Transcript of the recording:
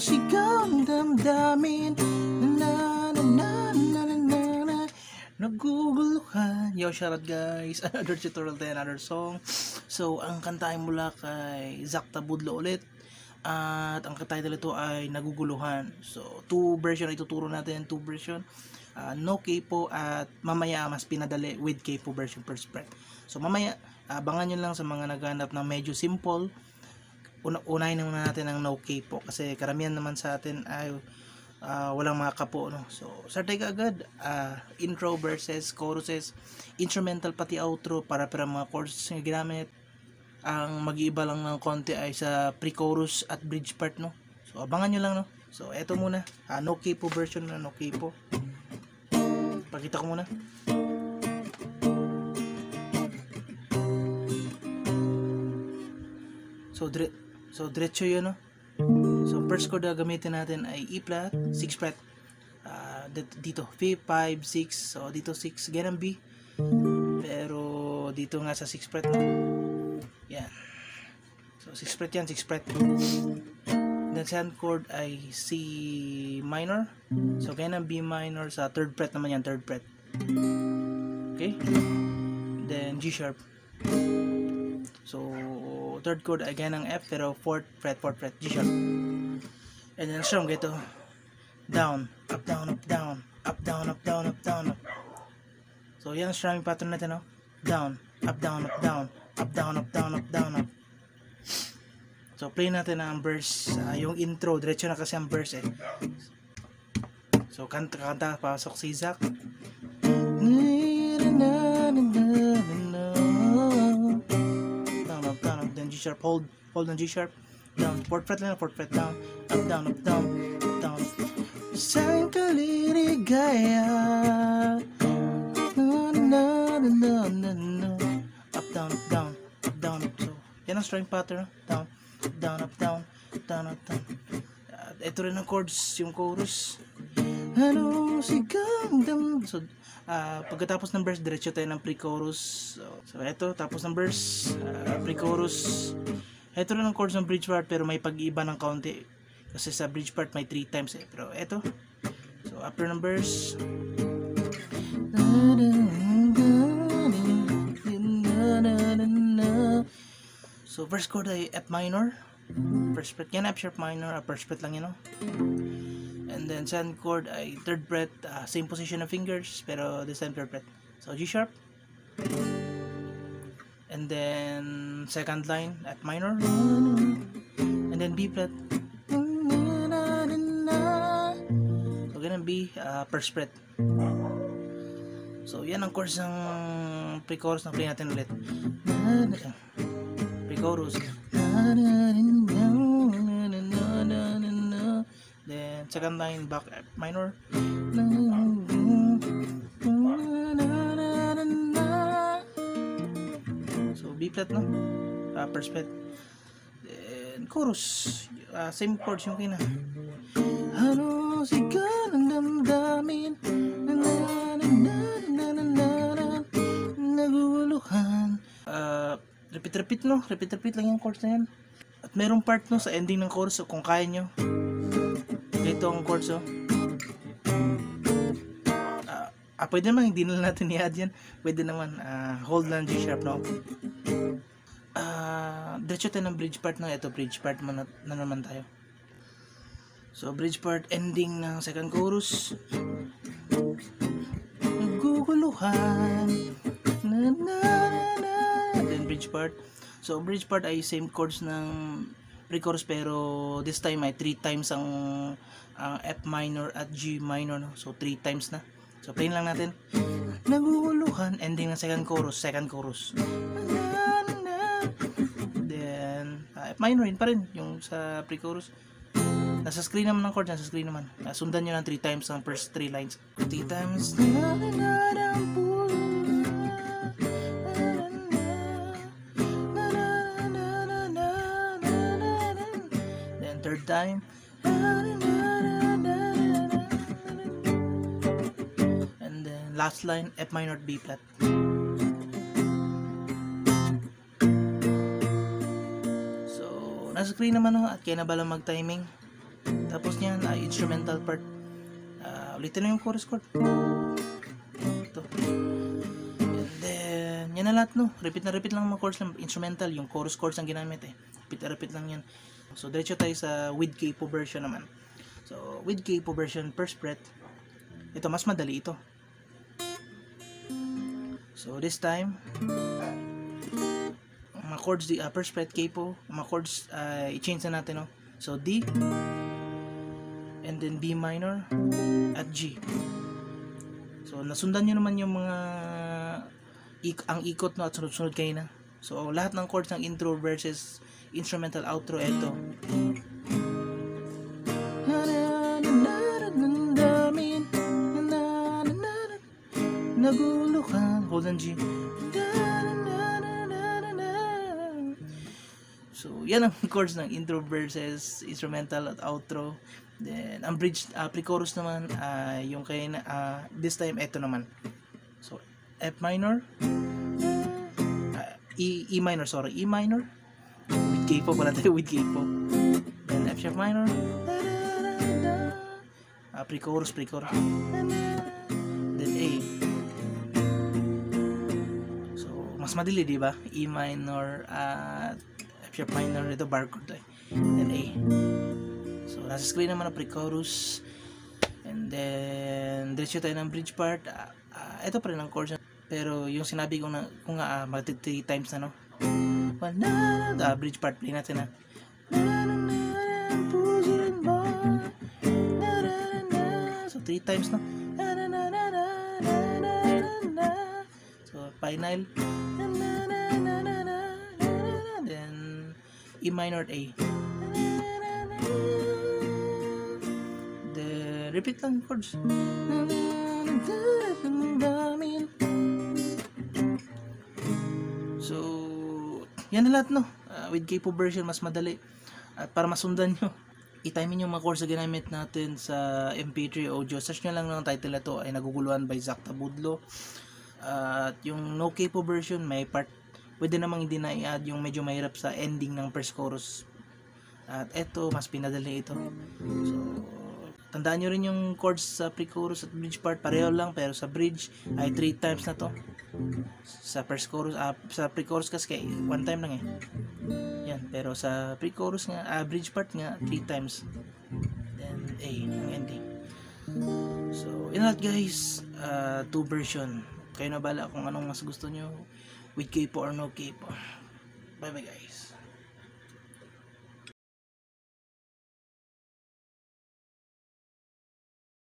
sigang damdamin na na na na na na na naguguluhan. Yo, shoutout guys. Another tutorial tayo, another song. So, ang kanta ay mula kay Zach Tabudlo ulit. At ang title ito ay Naguguluhan. So, two version ituturo natin, two version. No K-po at mamaya mas pinadali with K-po version per spread. So, mamaya, abangan nyo lang sa mga naghanap ng medyo simple. Unahin muna natin ang no K-po kasi karamihan naman sa atin ay walang mga kapo, no? So, start tayo agad. Intro, verses, choruses, instrumental pati outro para mga chords na ginamit. Ang mag-iiba lang ng konti ay sa pre-chorus at bridge part, no? So, abangan nyo lang, no? So, eto muna. No K-po version na no K-po. Pakita ko muna. So, diretso yun, no? So, first chord na gamitin natin ay E flat, 6 fret. Dito, 5, 6. So, dito 6, ganun B. Pero, dito nga sa 6 fret, no? Yan. So, 6 fret yan, 6 fret. Then, second chord ay C minor. So, ganun B minor sa 3rd fret naman yan, 3rd fret. Okay? Then, G sharp. So, third chord ay ganang F pero 4th fret, G sharp. And then strum ito. Down, up, down, up, down, up, down, up, down, up, down, up. So, yan ang strumming pattern natin, no? Down, up, down, up, down, up, down, up, down, up, down, up. So, play natin ang verse, yung intro, diretso na kasi ang verse, eh. So, kanta, pasok si Zach. G sharp, hold on G sharp, down, 4th fret lang, 4th fret, down, up, down, up, down, up, down. Sa'king kaliligaya, up, down, up, down, up, down, up. So, yan ang string pattern, down, up, down, up, down, up, down, up, down. Ito rin ang chords, yung chorus. Ano sigang dam. So, pagkatapos ng verse, diretso tayo ng pre-chorus. So, eto, tapos ng verse, pre-chorus. Eto rin ang chords ng bridge part, pero may pag-iba ng kaunti. Kasi sa bridge part, may 3 times, eh. Pero eto. So, after ng verse. So, first chord ay F minor. First fret yan, F sharp minor. First fret lang yan, no? And then second chord ay 3rd fret, same position of fingers pero this time 3rd fret. So G sharp. And then second line F minor. And then B flat. So ganun B, first fret. So yan ang chords ng pre-chorus na play natin ulit. Pre-chorus. Then second line back F minor. So B flat, no? First fret. Then chorus, same chords yung kina. Ano sigang damdamin naguguluhan. Repeat, no? Repeat lang yung chords na yan. At merong part, no, sa ending ng chorus, so kung kaya nyo. Ito ang chords, oh. Pwede naman, hindi na natin i-add yan. Pwede naman, hold lang G sharp, no? Diretso tayo ng bridge part, no? Ito, bridge part na naman tayo. So, bridge part, ending ng second chorus. Naguguluhan. Then, bridge part. So, bridge part ay same chords ng pre-chorus pero this time ay 3 times ang F minor at G minor, no? So 3 times na. So play lang natin. Naguguluhan, ending ng second chorus. Then F minor rin pa rin yung sa pre-chorus. Nasa screen naman ng chord, nasa screen naman. Sundan nyo ng 3 times ang first 3 lines. 3 times. Third time. And then last line F minor B flat. So nasa screen naman, no? At kaya na bala mag timing. Tapos niyan, instrumental part. Ulitin lang yung chorus chord. Ito. And then, yan na lahat, no? Repeat na repeat lang mga chords lang. Instrumental, yung chorus chords ang ginamit eh. Repeat na repeat lang yan. So, diretso tayo sa with capo version naman. So, with capo version, first fret. Ito, mas madali ito. So, this time, mga chords, first fret capo, mga chords, i-change na natin, no? So, D, and then B minor, at G. So, nasundan nyo naman yung mga ang ikot, no, at sunod-sunod kayo na. So, lahat ng chords ng intro versus instrumental outro, eto. Nagulo ka, hold on G. So, yan ang chords ng intro versus instrumental at outro. Then, ang bridge, pre-chorus naman, yung kay this time, eto naman. So, F minor, E minor, sorry, E minor, with capo pala tayo, with capo. Then, F sharp minor, pre-chorus, then A. So, mas madali, di ba? E minor, F sharp minor, ito bar chord tayo. Then A. So, nasa screen naman ang pre-chorus. And then, diretso tayo ng bridge part. Ito pa rin ang chords. Pero, yung sinabi ko na, kung nga, mag 3 times na, no? Bridge part, play natin na. So, 3 times, no? So, final. Then, E minor at A. Then, repeat lang chords. So, yan na lahat, no? With capo version, mas madali. At para masundan nyo, i-timing yung mga chords na ginamit natin sa MP3 audio. Search nyo lang ng title na to ay Naguguluhan by Zach Tabudlo. At yung no capo version, may part, pwede namang hindi na i-add yung medyo mahirap sa ending ng first chorus. At eto, mas pinadali ito. So, tandaan nyo rin yung chords sa pre-chorus at bridge part, pareho lang, pero sa bridge ay 3 times na to. Sa first chorus, sa pre-chorus kasi 1 time lang eh. Yan, pero sa pre-chorus nga, bridge part nga 3 times. Then A, yung ending. So, yun lahat guys, 2 version. Kayo na bala kung anong mas gusto nyo, with capo or no capo. Bye bye guys.